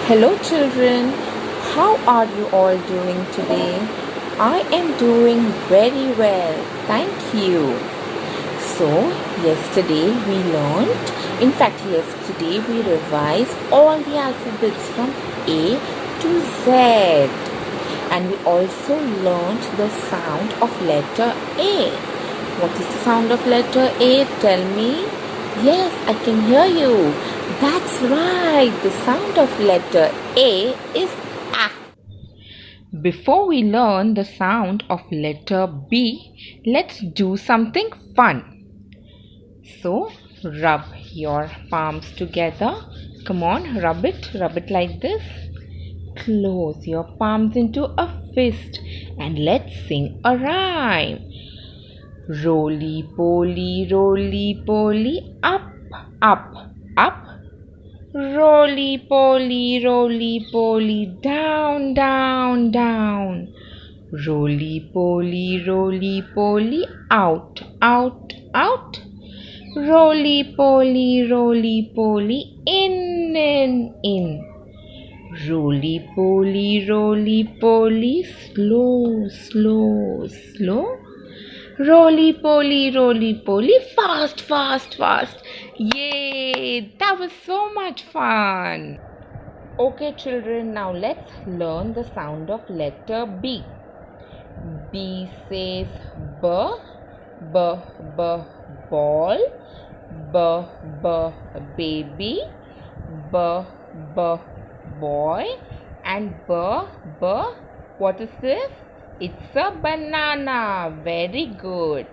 Hello children, how are you all doing today? I am doing very well, thank you. So, yesterday we revised all the alphabets from A to Z. And we also learned the sound of letter A. What is the sound of letter A? Tell me. Yes, I can hear you. That's right. The sound of letter A is A. Before we learn the sound of letter B, let's do something fun. So, rub your palms together. Come on, rub it like this. Close your palms into a fist and let's sing a rhyme. Roly poly, up, up, up. Roly poly, down, down, down. Roly poly, out, out, out. Roly poly, in, in. Roly poly, slow, slow, slow. Roly poly, fast, fast, fast. Yay! That was so much fun. Okay, children, now let's learn the sound of letter B. B says b, b, b, ball, b, b, baby, b, b, boy, and b, what is this? It's a banana. Very good.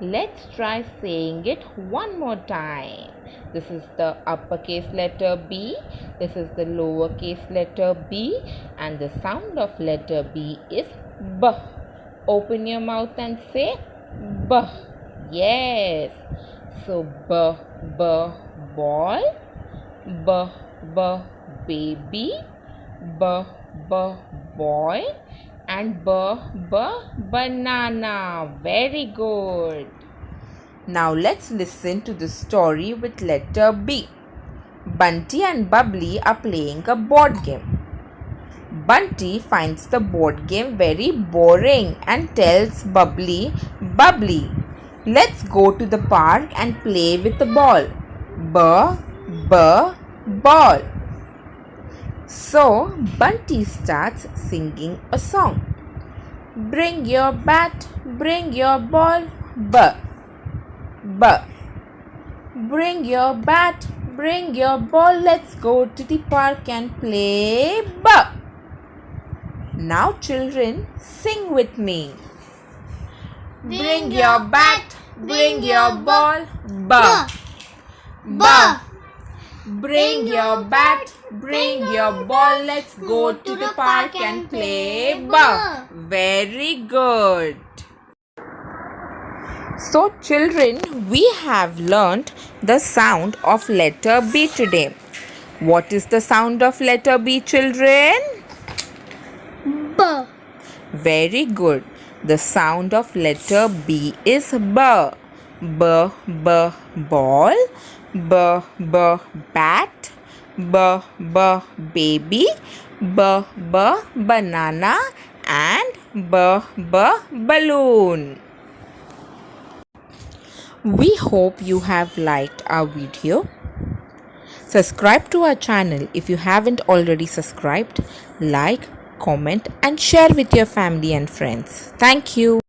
Let's try saying it one more time. This is the uppercase letter B. This is the lowercase letter b. And the sound of letter B is B. Open your mouth and say B. Yes. So B, ball. B, baby. B, boy. And banana. Very good. Now let's listen to the story with letter B. Bunty and Bubbly are playing a board game. Bunty finds the board game very boring and tells Bubbly, let's go to the park and play with the ball. Ball. So, Bunty starts singing a song. Bring your bat, bring your ball, Bring your bat, bring your ball, let's go to the park and play Now children, sing with me. Bring your bat, bring your ball, Bring your bat, bring your ball, let's go to the park and play Very good. So children, we have learnt the sound of letter B today. What is the sound of letter B, children? B. Very good. The sound of letter B is B. B, ball. B, bat. B, baby. B, banana. And B, balloon. We hope you have liked our video. Subscribe to our channel if you haven't already subscribed. Like, comment and share with your family and friends. Thank you.